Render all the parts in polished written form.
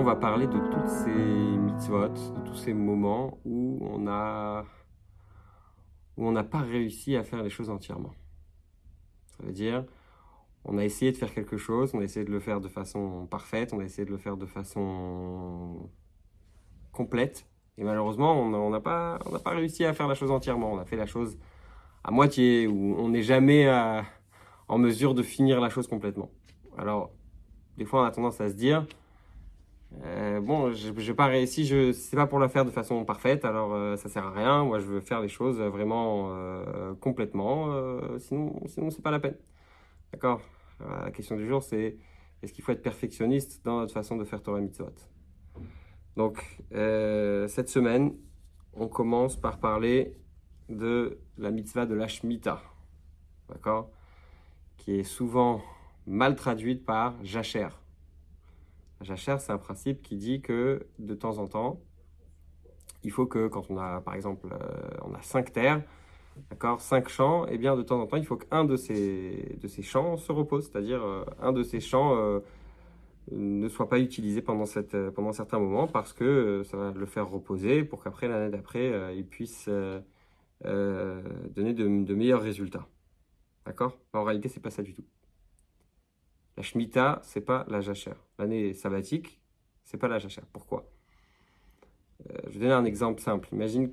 va parler de toutes ces mitzvot, de tous ces moments où on n'a pas réussi à faire les choses entièrement. Ça veut dire, on a essayé de faire quelque chose, on a essayé de le faire de façon parfaite, on a essayé de le faire de façon complète, et malheureusement, on n'a pas réussi à faire la chose entièrement. On a fait la chose à moitié, ou on n'est jamais en mesure de finir la chose complètement. Alors, des fois, on a tendance à se dire, bon, je n'ai pas réussi, c'est pas pour la faire de façon parfaite, alors ça sert à rien. Moi, je veux faire les choses vraiment complètement, sinon c'est pas la peine. D'accord? La question du jour, c'est est-ce qu'il faut être perfectionniste dans notre façon de faire Torah Mitzvot? Donc, cette semaine, on commence par parler de la mitzvah de la Shemitah, d'accord? Qui est souvent mal traduite par Jacher. Jacher, c'est un principe qui dit que de temps en temps, il faut que quand on a, par exemple, on a 5 terres, d'accord, 5 champs, et bien de temps en temps, il faut qu'un de ces champs se repose, c'est-à-dire un de ces champs ne soit pas utilisé pendant certains moments parce que ça va le faire reposer pour qu'après, l'année d'après, il puisse donner de meilleurs résultats. D'accord? En réalité, c'est pas ça du tout. La Shemitah, c'est pas la Jacher. L'année sabbatique, c'est pas la Jacher. Pourquoi? Je vais donner un exemple simple. Imaginons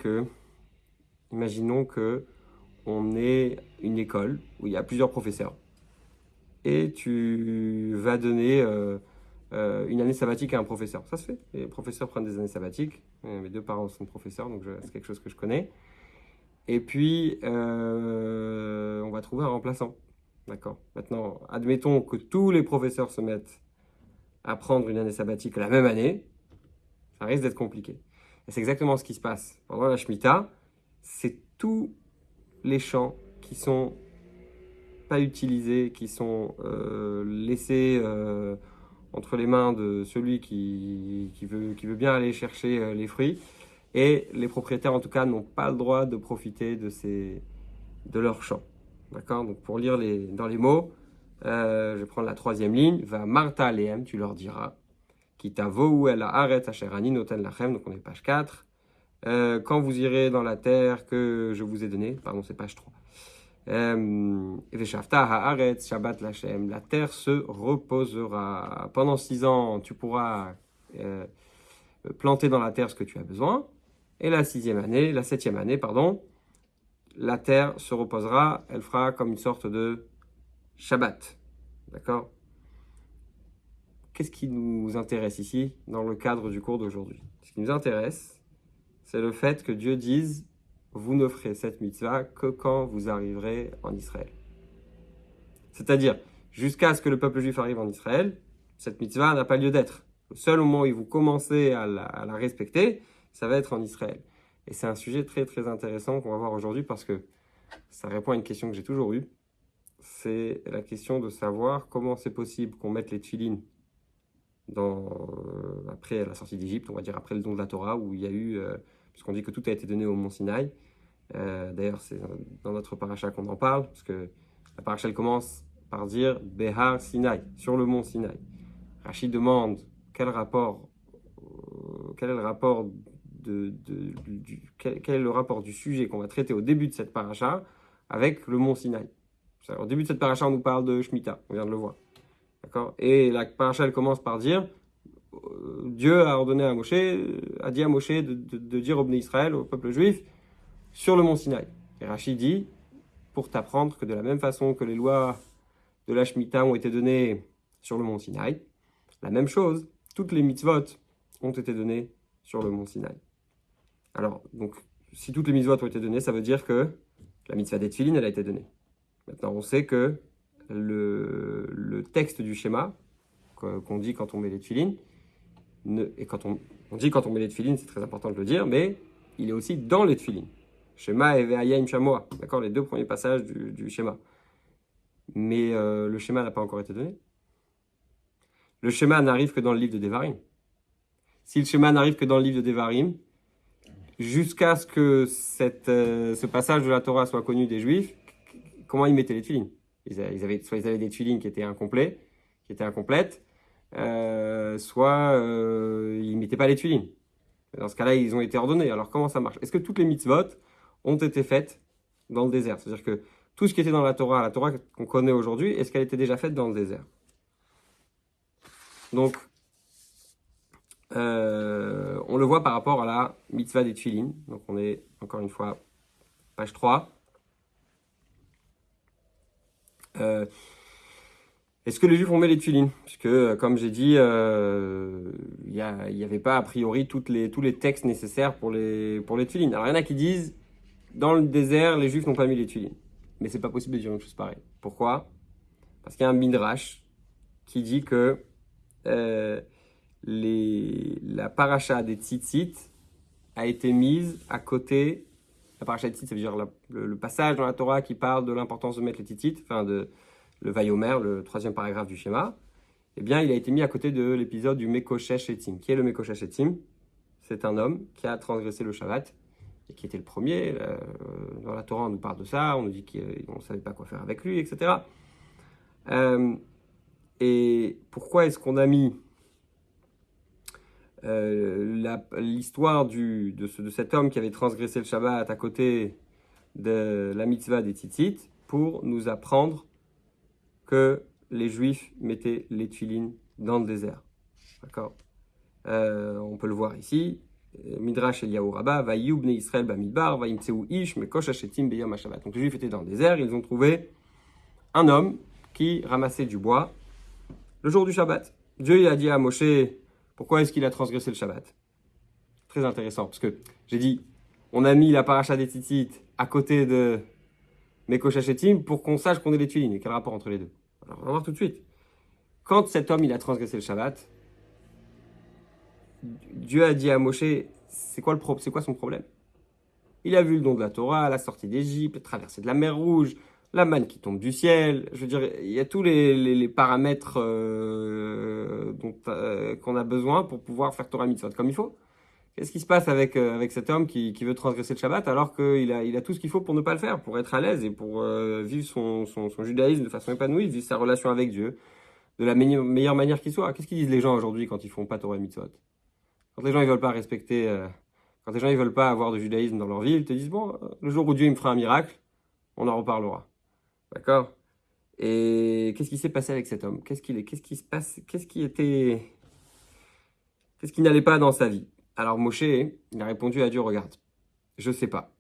que on est une école où il y a plusieurs professeurs et tu vas donner une année sabbatique à un professeur. Ça se fait. Les professeurs prennent des années sabbatiques. Mes deux parents sont professeurs, donc c'est quelque chose que je connais. Et puis, on va trouver un remplaçant. D'accord. Maintenant, admettons que tous les professeurs se mettent à prendre une année sabbatique la même année. Ça risque d'être compliqué. Et c'est exactement ce qui se passe. Pendant la Shemitah, c'est tous les champs qui sont pas utilisés, qui sont laissés entre les mains de celui qui veut bien aller chercher les fruits. Et les propriétaires, en tout cas, n'ont pas le droit de profiter de leurs champs. D'accord? Donc, pour lire dans les mots, je vais prendre la troisième ligne. Va Martha Alehem, tu leur diras. Kitavo el haaretz asher ani noten lachem, donc on est page 4. Quand vous irez dans la terre que je vous ai donnée, pardon, c'est page 3. Veshavta haaretz shabbat lachem, la terre se reposera. Pendant 6 ans, tu pourras planter dans la terre ce que tu as besoin. Et la 7e année, pardon, la terre se reposera, elle fera comme une sorte de Shabbat. D'accord? Qu'est-ce qui nous intéresse ici dans le cadre du cours d'aujourd'hui? Ce qui nous intéresse, c'est le fait que Dieu dise vous ne ferez cette mitzvah que quand vous arriverez en Israël. C'est-à-dire, jusqu'à ce que le peuple juif arrive en Israël, cette mitzvah n'a pas lieu d'être. Le seul moment où vous commencez à la respecter, ça va être en Israël. Et c'est un sujet très très intéressant qu'on va voir aujourd'hui parce que ça répond à une question que j'ai toujours eue. C'est la question de savoir comment c'est possible qu'on mette les tefilines après la sortie d'Égypte, on va dire après le don de la Torah, où il y a eu, puisqu'on dit que tout a été donné au mont Sinaï. D'ailleurs, c'est dans notre paracha qu'on en parle, parce que la paracha elle commence par dire Behar Sinaï, sur le mont Sinaï. Rachid demande quel est le rapport quel est le rapport du sujet qu'on va traiter au début de cette paracha avec le mont Sinaï. Au début de cette paracha, on nous parle de Shemitah, on vient de le voir. D'accord? Et la paracha, elle commence par dire Dieu a ordonné à Moshe, a dit à Moshe de dire au Bnei Israël, au peuple juif, sur le mont Sinaï. Et Rachid dit, pour t'apprendre que de la même façon que les lois de la Shemitah ont été données sur le mont Sinaï, la même chose, toutes les mitzvot ont été données sur le mont Sinaï. Alors, donc, si toutes les mitzvot ont été données, ça veut dire que la mitzvah des tefilines, elle a été donnée. Maintenant, on sait que le texte du schéma qu'on dit quand on met les tefilines, et quand on dit quand on met les tefilines, c'est très important de le dire, mais il est aussi dans les tefilines. Schéma et Ve'ayim Shamoa, d'accord, les deux premiers passages du schéma. Mais le schéma n'a pas encore été donné. Le schéma n'arrive que dans le livre de Devarim. Si le schéma n'arrive que dans le livre de Devarim, jusqu'à ce que ce passage de la Torah soit connu des Juifs, comment ils mettaient les tefilines? Soit ils avaient des tefilines qui étaient incomplètes, soit ils ne mettaient pas les tefilines. Dans ce cas-là, ils ont été ordonnés. Alors comment ça marche? Est-ce que toutes les mitzvot ont été faites dans le désert? C'est-à-dire que tout ce qui était dans la Torah qu'on connaît aujourd'hui, est-ce qu'elle était déjà faite dans le désert? Donc, on le voit par rapport à la mitzvah des tefilines. Donc on est, encore une fois, page 3. Est-ce que les Juifs ont mis les tefilines? Puisque, comme j'ai dit, il n'y avait pas a priori tous les textes nécessaires pour les tefilines. Alors il y en a qui disent, dans le désert, les Juifs n'ont pas mis les tefilines. Mais c'est pas possible de dire une chose pareille. Pourquoi? Parce qu'il y a un midrash qui dit que la paracha des tzitzit a été mise à côté. La paracha des tzitzit, ça veut dire le passage dans la Torah qui parle de l'importance de mettre les tzitzit, enfin le Vayomer, le 3e paragraphe du schéma. Eh bien, il a été mis à côté de l'épisode du Mekoshesh Etzim. Qui est le Mekoshesh Etzim? C'est un homme qui a transgressé le Shabbat et qui était le premier. Dans la Torah, on nous parle de ça, on nous dit qu'on ne savait pas quoi faire avec lui, etc. Et pourquoi est-ce qu'on a mis l'histoire de cet homme qui avait transgressé le Shabbat à côté de la mitzvah des tzitzit pour nous apprendre que les Juifs mettaient les tefilines dans le désert. D'accord? On peut le voir ici. Midrash Eliyahu Rabbah, Vayu bnei Israël bamidbar, vayimtseu ish mekosh hashetim beyom hashabbat. Donc les Juifs étaient dans le désert, ils ont trouvé un homme qui ramassait du bois le jour du Shabbat. Dieu a dit à Moshe, pourquoi est-ce qu'il a transgressé le Shabbat? Très intéressant, parce que j'ai dit, on a mis la paracha des tzitzit à côté de Mekosh Hashetim pour qu'on sache qu'on est les tefilines. Et quel rapport entre les deux? Alors, on va voir tout de suite. Quand cet homme il a transgressé le Shabbat, Dieu a dit à Moshe, c'est quoi son problème? Il a vu le don de la Torah, la sortie d'Égypte, la traversée de la mer Rouge, la manne qui tombe du ciel. Je veux dire, il y a tous les paramètres qu'on a besoin pour pouvoir faire Torah Mitzvot comme il faut. Qu'est-ce qui se passe avec cet homme qui veut transgresser le Shabbat alors qu'il a tout ce qu'il faut pour ne pas le faire, pour être à l'aise et pour vivre son judaïsme de façon épanouie, vivre sa relation avec Dieu de la meilleure manière qui soit? Qu'est-ce qu'ils disent les gens aujourd'hui quand ils font pas Torah Mitzvot? Quand les gens ils veulent pas respecter, quand les gens ils veulent pas avoir de judaïsme dans leur vie, ils te disent bon, le jour où Dieu il me fera un miracle, on en reparlera. D'accord? Et qu'est-ce qui s'est passé avec cet homme? Qu'est-ce qui se passe? Qu'est-ce qui n'allait pas dans sa vie? Alors Moshe, il a répondu à Dieu, regarde, je sais pas.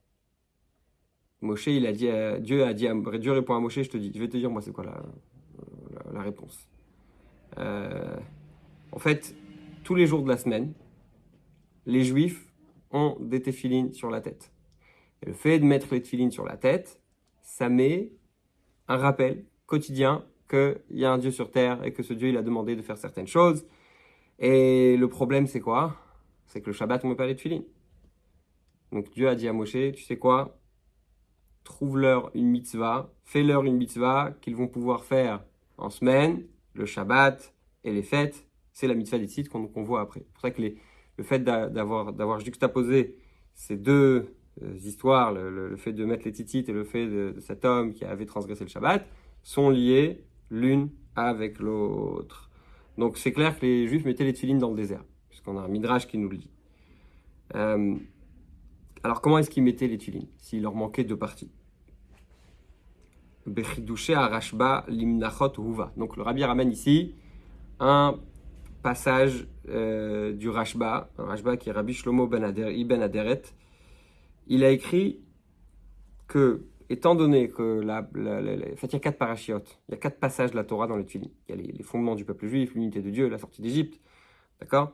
Moshe, Dieu répond à Moshe, je vais te dire moi c'est quoi la réponse. En fait, tous les jours de la semaine, les Juifs ont des téphilines sur la tête. Et le fait de mettre les téphilines sur la tête, ça met un rappel quotidien qu'il y a un Dieu sur terre et que ce Dieu il a demandé de faire certaines choses. Et le problème c'est quoi? C'est que le Shabbat on ne met pas les téphilines. Donc Dieu a dit à Moshe, tu sais quoi? Trouve-leur une mitzvah, fais-leur une mitzvah qu'ils vont pouvoir faire en semaine, le Shabbat et les fêtes. C'est la mitzvah des tzitzit qu'on voit après. C'est pour ça que le fait d'avoir juxtaposé ces deux histoires, le fait de mettre les tzitzit et le fait de cet homme qui avait transgressé le Shabbat, sont liés l'une avec l'autre. Donc c'est clair que les Juifs mettaient les tefilines dans le désert, puisqu'on a un midrash qui nous le dit. Alors comment est-ce qu'ils mettaient les tefilines s'il leur manquait deux parties? Bechidouché Arashba Limnachot Huva. Donc le Rabbi ramène ici un passage du Rashba, un Rashba qui est Rabbi Shlomo Ibn Aderet. Il a écrit que, étant donné que en fait, il y a 4 parachiotes, il y a 4 passages de la Torah dans les tefilines. Il y a les fondements du peuple juif, l'unité de Dieu, la sortie d'Égypte, d'accord?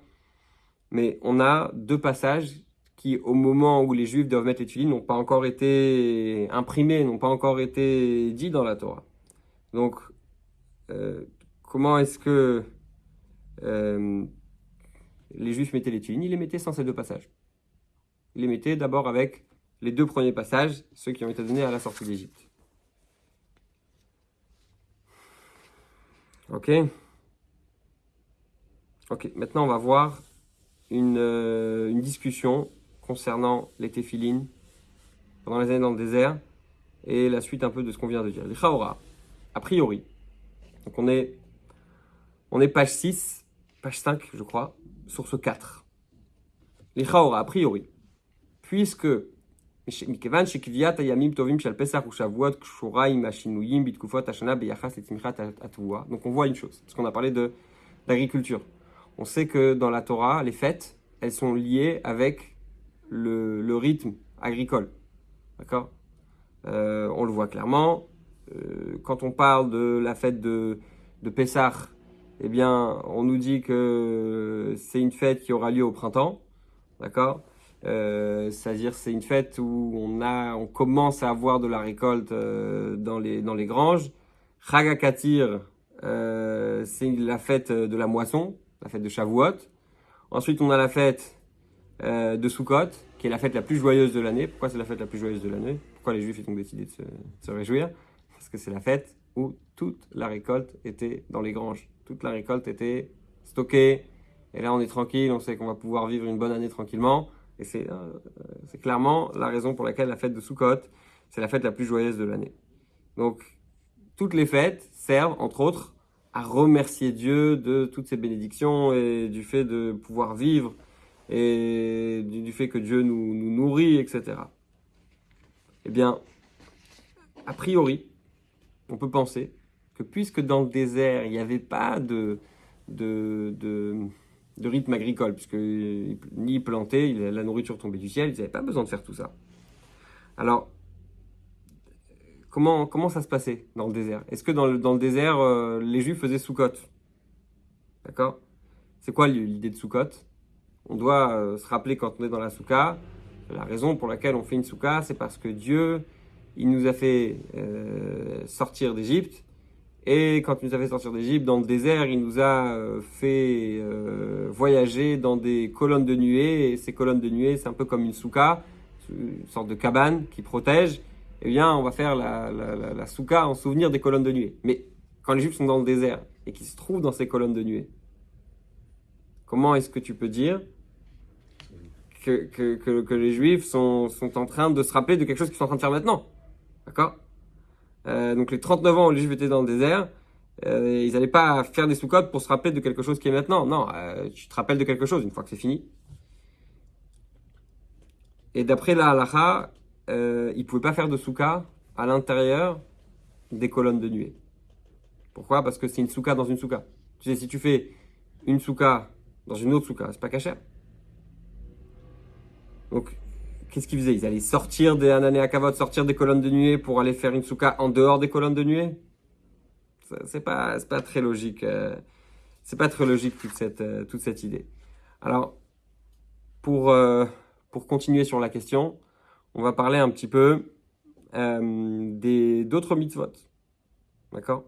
Mais on a 2 passages qui, au moment où les Juifs doivent mettre les tefilines, n'ont pas encore été imprimés, n'ont pas encore été dits dans la Torah. Donc, comment est-ce que les Juifs mettaient les tefilines? Ils les mettaient sans ces 2 passages. Ils les mettaient d'abord avec les 2 premiers passages, ceux qui ont été donnés à la sortie d'Égypte. Ok, maintenant on va voir une discussion concernant les téphilines pendant les années dans le désert et la suite un peu de ce qu'on vient de dire. Les Chaora, a priori, donc on est page 6 page 5, je crois, source 4. Les Chaora, a priori, puisque מכיוון שקביעת הימים טובים של פסח ושבועות קשורה עם השינויים בתקופות השנה ביחס לצמיחת התבואה. Donc on voit une chose, parce qu'on a parlé d'agriculture. On sait que dans la Torah, les fêtes, elles sont liées avec le rythme agricole. D'accord? On le voit clairement. Quand on parle de la fête de Pessah, eh bien, on nous dit que c'est une fête qui aura lieu au printemps. D'accord? C'est-à-dire c'est une fête où on commence à avoir de la récolte dans les granges. Chag HaKatir, c'est la fête de la moisson, la fête de Shavuot. Ensuite, on a la fête de Sukkot, qui est la fête la plus joyeuse de l'année. Pourquoi c'est la fête la plus joyeuse de l'année? Pourquoi les Juifs ont décidé de se réjouir? Parce que c'est la fête où toute la récolte était dans les granges. Toute la récolte était stockée. Et là, on est tranquille, on sait qu'on va pouvoir vivre une bonne année tranquillement. Et c'est clairement la raison pour laquelle la fête de Sukkot, c'est la fête la plus joyeuse de l'année. Donc, toutes les fêtes servent, entre autres, à remercier Dieu de toutes ses bénédictions et du fait de pouvoir vivre et du fait que Dieu nous nourrit, etc. Eh bien, a priori, on peut penser que puisque dans le désert, il n'y avait pas de rythme agricole, puisque ni planter, la nourriture tombait du ciel, ils n'avaient pas besoin de faire tout ça. Alors, comment ça se passait dans le désert? Est-ce que dans le désert, les Juifs faisaient Sukkot? D'accord? C'est quoi l'idée de Sukkot? On doit se rappeler quand on est dans la Soukha, la raison pour laquelle on fait une Soukha, c'est parce que Dieu, il nous a fait sortir d'Égypte. Et quand il nous a fait sortir d'Égypte, dans le désert, il nous a fait voyager dans des colonnes de nuée. Et ces colonnes de nuée, c'est un peu comme une soukha, une sorte de cabane qui protège. Eh bien, on va faire la soukha en souvenir des colonnes de nuée. Mais quand les Juifs sont dans le désert et qu'ils se trouvent dans ces colonnes de nuée, comment est-ce que tu peux dire que les Juifs sont en train de se rappeler de quelque chose qu'ils sont en train de faire maintenant? D'accord? Donc les 39 ans où les Juifs étaient dans le désert, ils n'allaient pas faire des Sukkot pour se rappeler de quelque chose qui est maintenant. Non, tu te rappelles de quelque chose une fois que c'est fini. Et d'après la halacha, ils ne pouvaient pas faire de Soukha à l'intérieur des colonnes de nuée. Pourquoi? Parce que c'est une Soukha dans une Soukha. Tu sais, si tu fais une Soukha dans une autre Soukha, c'est pas kasher. Donc, qu'est-ce qu'ils faisaient? Ils allaient sortir des Hanané Akavot, sortir des colonnes de nuée pour aller faire une soukha en dehors des colonnes de nuée? C'est pas très logique. C'est pas très logique toute cette idée. Alors, pour continuer sur la question, on va parler un petit peu d'autres mitzvot. D'accord?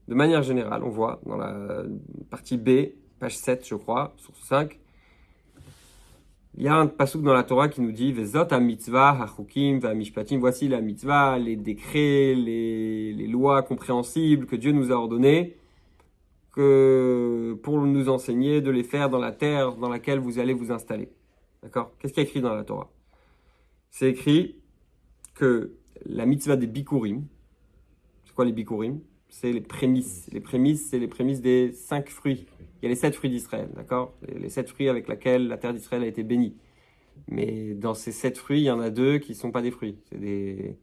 De manière générale, on voit dans la partie B, page 7, je crois, source 5, il y a un passouk dans la Torah qui nous dit Vezot ha-mitzvah ha-chukim va-mishpatim. Voici la mitzvah, les décrets, les lois compréhensibles que Dieu nous a ordonnées pour nous enseigner de les faire dans la terre dans laquelle vous allez vous installer. D'accord? Qu'est-ce qu'il y a écrit dans la Torah? C'est écrit que la mitzvah des bikurim, c'est quoi les bikurim? C'est les prémices. Les prémices, c'est les prémices des 5 fruits. Il y a les 7 fruits d'Israël, d'accord? Les 7 fruits avec lesquels la terre d'Israël a été bénie. Mais dans ces 7 fruits, il y en a 2 qui ne sont pas des fruits. C'est des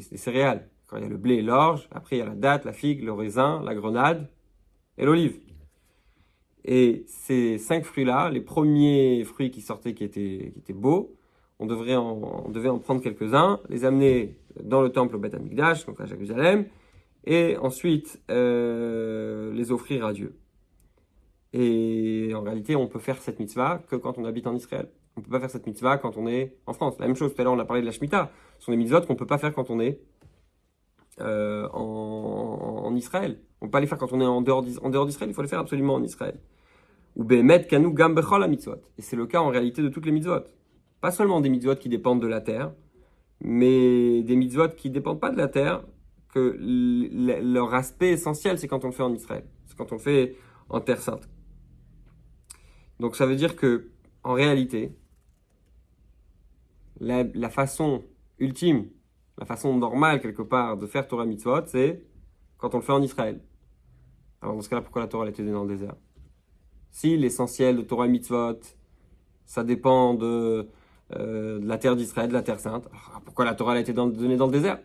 céréales. Quand il y a le blé et l'orge, après il y a la date, la figue, le raisin, la grenade et l'olive. Et ces 5 fruits-là, les premiers fruits qui sortaient qui étaient beaux, on devait en prendre quelques-uns, les amener dans le temple au Beth Amikdash, donc à Jérusalem, et ensuite les offrir à Dieu. Et en réalité, on peut faire cette mitzvah que quand on habite en Israël. On ne peut pas faire cette mitzvah quand on est en France. La même chose, tout à l'heure, on a parlé de la Shemitah. Ce sont des mitzvot qu'on ne peut pas faire quand on est en Israël. On ne peut pas les faire quand on est en dehors d'Israël, il faut les faire absolument en Israël. Ou be'emet kanu gam bechol la mitzvot. Et c'est le cas en réalité de toutes les mitzvot. Pas seulement des mitzvot qui dépendent de la terre, mais des mitzvot qui ne dépendent pas de la terre, que leur aspect essentiel, c'est quand on le fait en Israël. C'est quand on le fait en Terre Sainte. Donc ça veut dire que, en réalité, la façon ultime, la façon normale quelque part de faire Torah Mitzvot, c'est quand on le fait en Israël. Alors dans ce cas-là, pourquoi la Torah elle était donnée dans le désert? Si l'essentiel de Torah et Mitzvot, ça dépend de la terre d'Israël, de la terre sainte, alors pourquoi la Torah a été donnée dans le désert?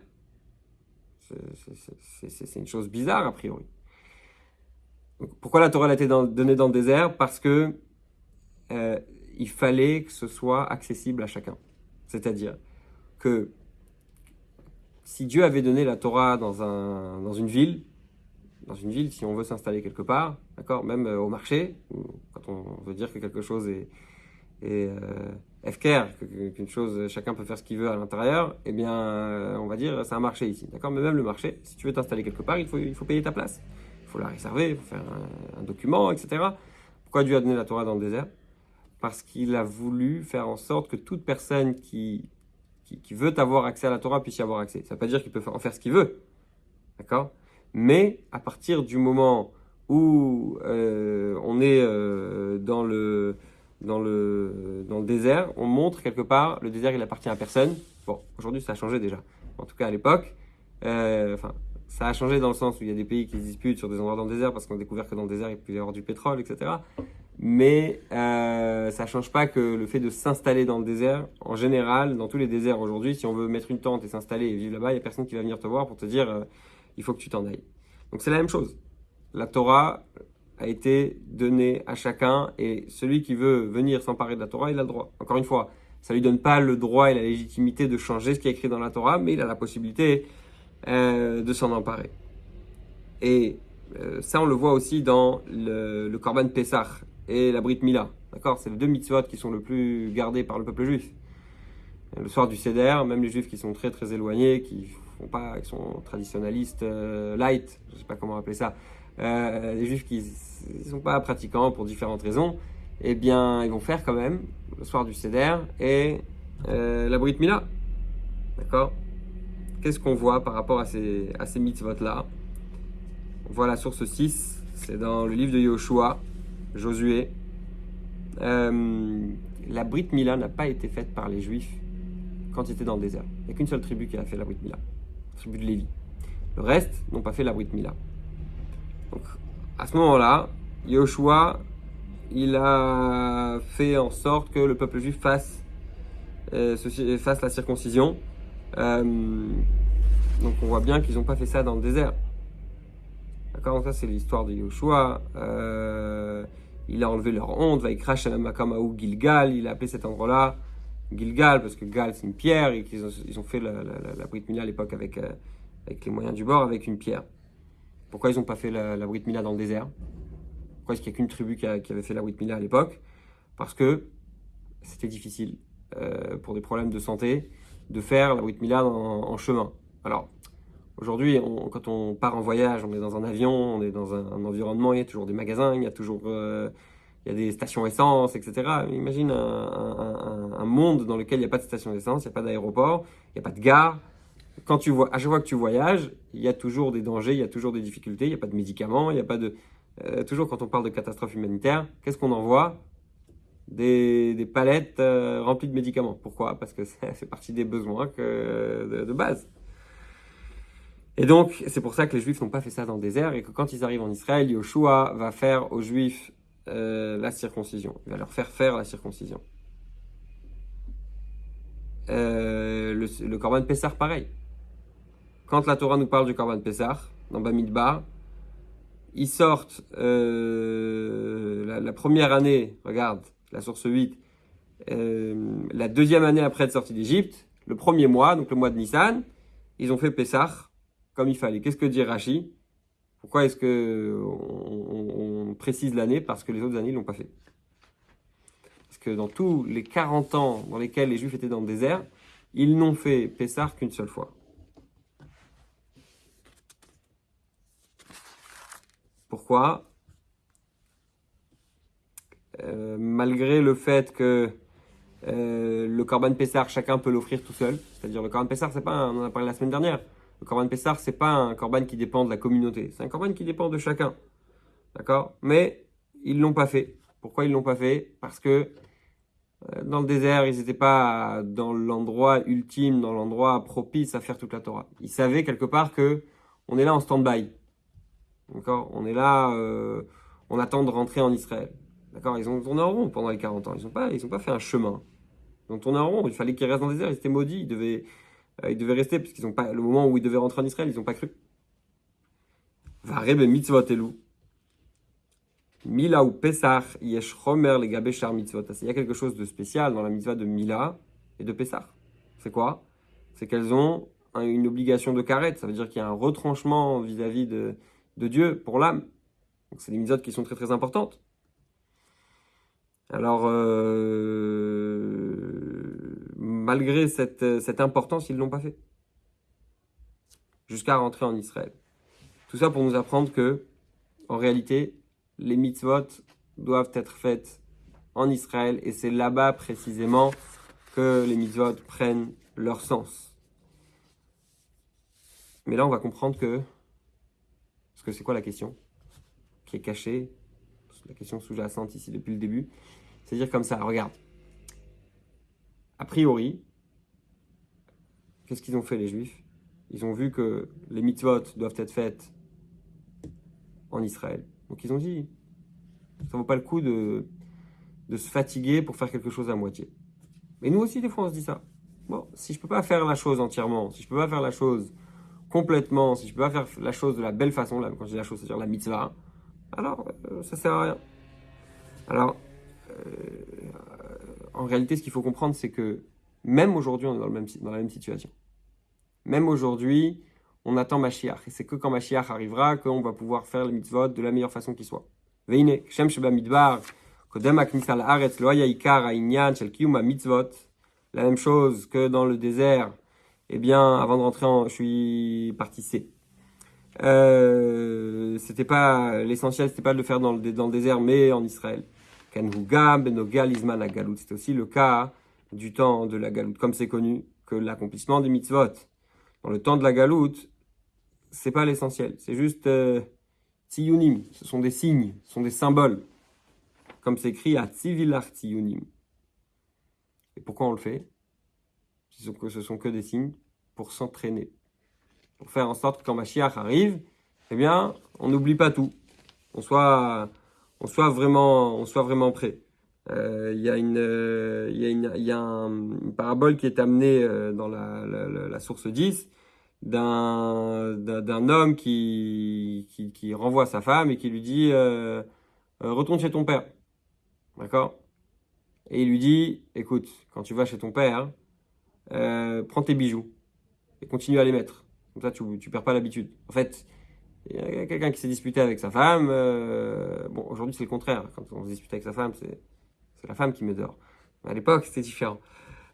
C'est une chose bizarre, a priori. Donc, pourquoi la Torah a été donnée dans le désert? Parce que il fallait que ce soit accessible à chacun. C'est-à-dire que si Dieu avait donné la Torah dans une ville, si on veut s'installer quelque part, d'accord, même au marché, quand on veut dire que quelque chose est FKR, qu'une chose, chacun peut faire ce qu'il veut à l'intérieur, eh bien, on va dire, c'est un marché ici, d'accord? Mais même le marché, si tu veux t'installer quelque part, il faut payer ta place. Il faut la réserver, il faut faire un document, etc. Pourquoi Dieu a donné la Torah dans le désert? Parce qu'il a voulu faire en sorte que toute personne qui veut avoir accès à la Torah puisse y avoir accès. Ça ne veut pas dire qu'il peut en faire ce qu'il veut, d'accord? Mais à partir du moment où on est dans le désert, on montre quelque part, le désert il appartient à personne. Bon, aujourd'hui ça a changé déjà. En tout cas à l'époque, ça a changé dans le sens où il y a des pays qui se disputent sur des endroits dans le désert parce qu'on a découvert que dans le désert il peut y avoir du pétrole, etc. Mais ça ne change pas que le fait de s'installer dans le désert, en général, dans tous les déserts aujourd'hui, si on veut mettre une tente et s'installer et vivre là-bas, il n'y a personne qui va venir te voir pour te dire il faut que tu t'en ailles. Donc c'est la même chose. La Torah a été donnée à chacun et celui qui veut venir s'emparer de la Torah, il a le droit. Encore une fois, ça ne lui donne pas le droit et la légitimité de changer ce qui est écrit dans la Torah, mais il a la possibilité de s'en emparer. Et ça, on le voit aussi dans le Korban Pessah et la Brit Mila. D'accord? C'est les deux mitzvot qui sont le plus gardés par le peuple juif. Le soir du Seder, même les juifs qui sont très très éloignés, qui sont traditionnalistes light, je ne sais pas comment appeler ça, les juifs qui ne sont pas pratiquants pour différentes raisons, eh bien ils vont faire quand même le soir du Seder et la Brit Mila. D'accord? Qu'est-ce qu'on voit par rapport à ces mitzvot-là? On voit la source 6, c'est dans le livre de Yoshua, Josué. La Brit Mila n'a pas été faite par les Juifs quand ils étaient dans le désert. Il n'y a qu'une seule tribu qui a fait la Brit Mila, la tribu de Lévi. Le reste n'ont pas fait la Brit Mila. Donc, à ce moment-là, Yoshua, il a fait en sorte que le peuple juif fasse la circoncision. Donc on voit bien qu'ils n'ont pas fait ça dans le désert. D'accord, donc ça c'est l'histoire de Yoshua. Il a enlevé leur honte, Vaikra Shalem Makamahu Gilgal, il a appelé cet endroit-là Gilgal, parce que Gal c'est une pierre, et qu'ils ont fait la Brit Mila à l'époque avec les moyens du bord, avec une pierre. Pourquoi ils n'ont pas fait la Brit Mila dans le désert? Pourquoi est-ce qu'il n'y a qu'une tribu qui avait fait la Brit Mila à l'époque? Parce que c'était difficile, pour des problèmes de santé, de faire la Brit Mila en chemin. Alors, aujourd'hui, quand on part en voyage, on est dans un avion, on est dans un environnement, il y a toujours des magasins, il y a toujours il y a des stations essence, etc. Imagine un monde dans lequel il n'y a pas de station d'essence, il n'y a pas d'aéroport, il n'y a pas de gare. À chaque fois que tu voyages, il y a toujours des dangers, il y a toujours des difficultés, il n'y a pas de médicaments, il n'y a pas de... toujours quand on parle de catastrophe humanitaire, qu'est-ce qu'on envoie? Des palettes remplies de médicaments. Pourquoi? Parce que ça fait partie des besoins de base. Et donc, c'est pour ça que les Juifs n'ont pas fait ça dans le désert et que quand ils arrivent en Israël, Yoshua va faire aux Juifs la circoncision. Il va leur faire la circoncision. Le Korban Pessah, pareil. Quand la Torah nous parle du Korban Pessah, dans Bamidbar, ils sortent la première année, regarde, la source 8, la deuxième année après être sorti d'Égypte, le premier mois, donc le mois de Nissan, ils ont fait Pessah comme il fallait. Qu'est-ce que dit Rashi? Pourquoi est-ce qu'on précise l'année? Parce que les autres années, ils ne l'ont pas fait. Parce que dans tous les 40 ans dans lesquels les Juifs étaient dans le désert, ils n'ont fait Pessah qu'une seule fois. Pourquoi? Malgré le fait que le Korban Pessah, chacun peut l'offrir tout seul. C'est-à-dire le Korban Pessah, c'est pas on en a parlé la semaine dernière. Le Korban Pessah, c'est pas un Korban qui dépend de la communauté. C'est un Korban qui dépend de chacun. D'accord? Mais ils l'ont pas fait. Pourquoi ils l'ont pas fait? Parce que dans le désert, ils n'étaient pas dans l'endroit ultime, dans l'endroit propice à faire toute la Torah. Ils savaient quelque part que on est là en stand-by. D'accord? On est là, on attend de rentrer en Israël. D'accord? Ils ont tourné en rond pendant les 40 ans. Ils ont pas fait un chemin. Ils ont tourné en rond. Il fallait qu'ils restent dans le désert. Ils étaient maudits. Ils devaient rester parce qu'ils ont pas, le moment où ils devaient rentrer en Israël, ils n'ont pas cru. Varebe mitzvot elu. Mila ou Pessah, yesh chomer les gabé char mitzvot. Il y a quelque chose de spécial dans la mitzvah de Mila et de Pessah. C'est quoi? C'est qu'elles ont une obligation de karet. Ça veut dire qu'il y a un retranchement vis-à-vis de Dieu pour l'âme. Donc c'est des mitzvot qui sont très très importantes. Alors, malgré cette importance, ils ne l'ont pas fait. Jusqu'à rentrer en Israël. Tout ça pour nous apprendre que, en réalité, les mitzvot doivent être faites en Israël. Et c'est là-bas précisément que les mitzvot prennent leur sens. Mais là, on va comprendre que... Parce que c'est quoi la question qui est cachée? La question sous-jacente ici depuis le début. C'est-à-dire comme ça, regarde. A priori, qu'est-ce qu'ils ont fait les Juifs? Ils ont vu que les mitzvot doivent être faites en Israël. Donc ils ont dit, ça vaut pas le coup de se fatiguer pour faire quelque chose à moitié. Mais nous aussi, des fois, on se dit ça. Bon, si je peux pas faire la chose entièrement, si je peux pas faire la chose complètement, si je peux pas faire la chose de la belle façon, là, quand je dis la chose, c'est-à-dire la mitzvah, alors ça sert à rien. Alors, en réalité, ce qu'il faut comprendre, c'est que même aujourd'hui, on est dans la même situation. Même aujourd'hui, on attend Mashiach. Et c'est que quand Mashiach arrivera qu'on va pouvoir faire les mitzvot de la meilleure façon qui soit. Veine, Shem Sheba Midbar, Kodem Aknisa La'aretz, Lo Haya Ikar Ha'inyan Shel Kiyum HaMitzvot. La même chose que dans le désert. Eh bien, avant de rentrer je suis parti C. C'était pas l'essentiel, c'était pas de le faire dans le désert, mais en Israël. Kanhuga Benoga Lizman HaGalut. C'est aussi le cas du temps de la Galoute, comme c'est connu que l'accomplissement des mitzvot dans le temps de la Galoute, c'est pas l'essentiel. C'est juste Tziyunim. Ce sont des signes, ce sont des symboles. Comme c'est écrit à Tzivilar Tziyunim. Et pourquoi on le fait? Ce sont que des signes pour s'entraîner. Pour faire en sorte que quand Mashiach arrive, eh bien, on n'oublie pas tout. On soit vraiment prêt. Il y a une parabole qui est amenée dans la source 10 d'un homme qui renvoie sa femme et qui lui dit retourne chez ton père. D'accord? Et il lui dit écoute, quand tu vas chez ton père, prends tes bijoux et continue à les mettre. Comme ça, tu perds pas l'habitude. En fait, il y a quelqu'un qui s'est disputé avec sa femme. Bon, aujourd'hui, c'est le contraire. Quand on se dispute avec sa femme, c'est la femme qui met dehors. Mais à l'époque, c'était différent.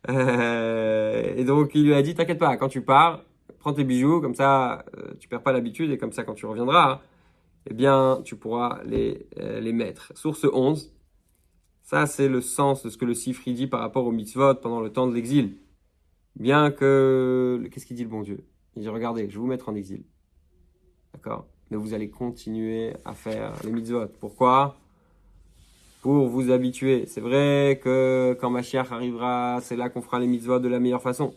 Et donc, il lui a dit, t'inquiète pas, quand tu pars, prends tes bijoux, comme ça, tu perds pas l'habitude, et comme ça, quand tu reviendras, eh bien, tu pourras les mettre. Source 11. Ça, c'est le sens de ce que le Sifri dit par rapport au mitzvot pendant le temps de l'exil. Bien que... Qu'est-ce qu'il dit le bon Dieu? Il dit, regardez, je vais vous mettre en exil. D'accord? Mais vous allez continuer à faire les mitzvot. Pourquoi? Pour vous habituer. C'est vrai que quand Mashiach arrivera, c'est là qu'on fera les mitzvot de la meilleure façon.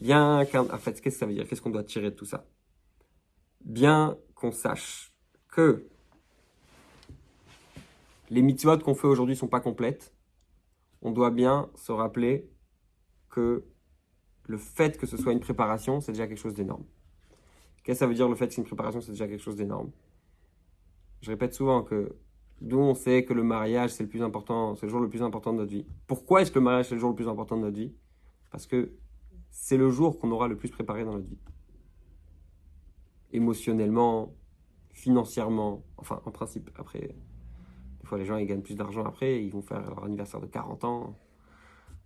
En fait, qu'est-ce que ça veut dire? Qu'est-ce qu'on doit tirer de tout ça? Bien qu'on sache que les mitzvot qu'on fait aujourd'hui ne sont pas complètes, on doit bien se rappeler que le fait que ce soit une préparation, c'est déjà quelque chose d'énorme. Qu'est-ce que ça veut dire le fait que c'est une préparation, c'est déjà quelque chose d'énorme? Je répète souvent que d'où on sait que le mariage, c'est le plus important, c'est le jour le plus important de notre vie. Pourquoi est-ce que le mariage, c'est le jour le plus important de notre vie? Parce que c'est le jour qu'on aura le plus préparé dans notre vie. Émotionnellement, financièrement, enfin, en principe, après, des fois les gens, ils gagnent plus d'argent après, ils vont faire leur anniversaire de 40 ans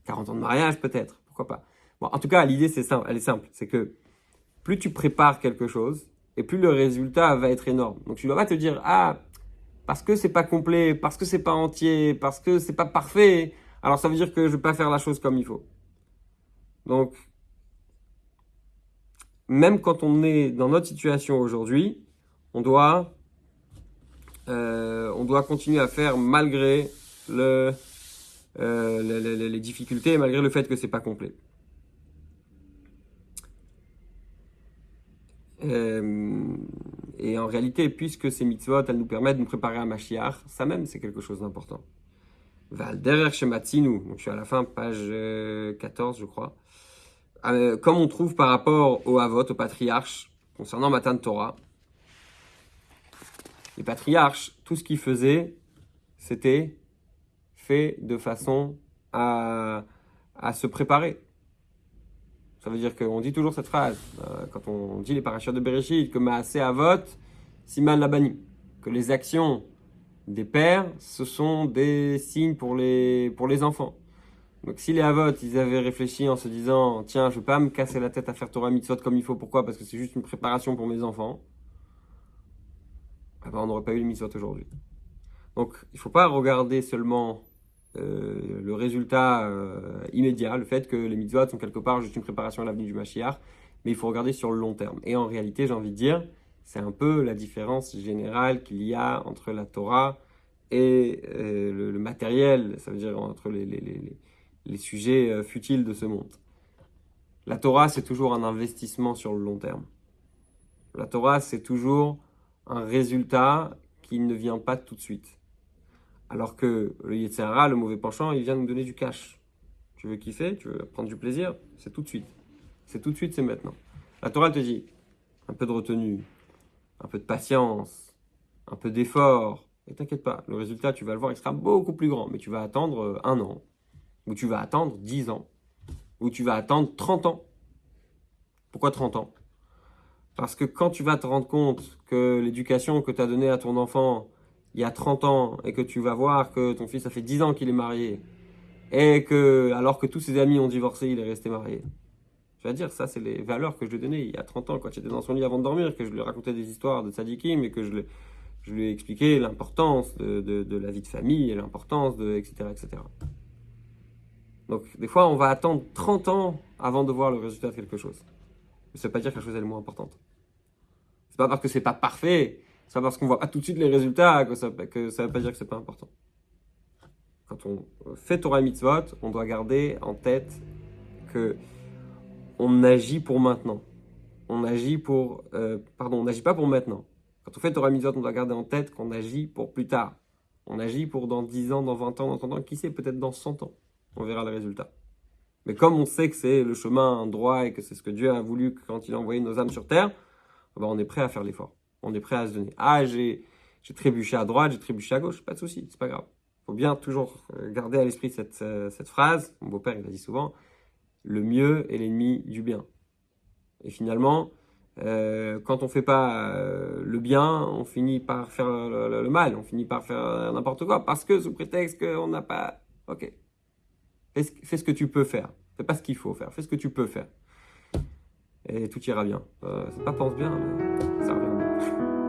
de mariage peut-être, pourquoi pas. Bon, en tout cas, l'idée, c'est simple, elle est simple, c'est que plus tu prépares quelque chose, et plus le résultat va être énorme. Donc, tu ne dois pas te dire, ah, parce que c'est pas complet, parce que c'est pas entier, parce que c'est pas parfait, alors ça veut dire que je vais pas faire la chose comme il faut. Donc, même quand on est dans notre situation aujourd'hui, on doit continuer à faire malgré les difficultés, malgré le fait que c'est pas complet. Et en réalité, puisque ces mitzvot, elles nous permettent de nous préparer à Mashiach, ça même, c'est quelque chose d'important. Val derer shematzinu, donc je suis à la fin, page 14, je crois. Comme on trouve par rapport aux Havot, aux patriarches, concernant Matan Torah, les patriarches, tout ce qu'ils faisaient, c'était fait de façon à se préparer. Ça veut dire qu'on dit toujours cette phrase, quand on dit les parachutes de Bereshit, que Maaseh Avot, Siman Labani, que les actions des pères, ce sont des signes pour les enfants. Donc si les Avot, ils avaient réfléchi en se disant, tiens, je ne vais pas me casser la tête à faire Torah Mitzvot comme il faut, pourquoi? Parce que c'est juste une préparation pour mes enfants, on n'aurait pas eu les Mitzvot aujourd'hui. Donc il ne faut pas regarder seulement le résultat immédiat, le fait que les mitzvot sont quelque part juste une préparation à l'avenir du Mashiach, mais il faut regarder sur le long terme. Et en réalité, j'ai envie de dire, c'est un peu la différence générale qu'il y a entre la Torah et le matériel, ça veut dire entre les sujets futiles de ce monde. La Torah, c'est toujours un investissement sur le long terme. La Torah, c'est toujours un résultat qui ne vient pas tout de suite. Alors que le Yetzer Hara, le mauvais penchant, il vient nous donner du cash. Tu veux kiffer, tu veux prendre du plaisir, c'est tout de suite. C'est tout de suite, c'est maintenant. La Torah te dit un peu de retenue, un peu de patience, un peu d'effort. Et t'inquiète pas, le résultat, tu vas le voir, il sera beaucoup plus grand. Mais tu vas attendre 1 an, ou tu vas attendre 10 ans, ou tu vas attendre 30 ans. Pourquoi 30 ans? Parce que quand tu vas te rendre compte que l'éducation que tu as donnée à ton enfant il y a 30 ans et que tu vas voir que ton fils, ça fait 10 ans qu'il est marié et que, alors que tous ses amis ont divorcé, il est resté marié. Je vais dire, ça, c'est les valeurs que je lui ai données il y a 30 ans quand j'étais dans son lit avant de dormir, que je lui racontais des histoires de tzadikim et que je lui ai expliqué l'importance de la vie de famille et l'importance de etc., etc. Donc, des fois, on va attendre 30 ans avant de voir le résultat de quelque chose. Mais ça ne veut pas dire que la chose est moins importante. C'est pas parce que c'est pas parfait, c'est pas parce qu'on voit pas tout de suite les résultats que ça veut pas dire que c'est pas important. Quand on fait Torah et Mitzvot, on doit garder en tête que on agit pour maintenant. On agit on n'agit pas pour maintenant. Quand on fait Torah et Mitzvot, on doit garder en tête qu'on agit pour plus tard. On agit pour dans 10 ans, dans 20 ans, dans 30 ans, qui sait, peut-être dans 100 ans. On verra le résultat. Mais comme on sait que c'est le chemin droit et que c'est ce que Dieu a voulu quand il a envoyé nos âmes sur terre, on est prêt à faire l'effort. On est prêt à se donner. Ah, j'ai trébuché à droite, j'ai trébuché à gauche, pas de souci, c'est pas grave. Il faut bien toujours garder à l'esprit cette phrase. Mon beau-père, il l'a dit souvent, le mieux est l'ennemi du bien. Et finalement, quand on fait pas le bien, on finit par faire le mal, on finit par faire n'importe quoi, parce que sous prétexte qu'on n'a pas... Ok, fais ce que tu peux faire. Fais pas ce qu'il faut faire, fais ce que tu peux faire. Et tout ira bien. C'est pas pense bien, mais ça revient bien.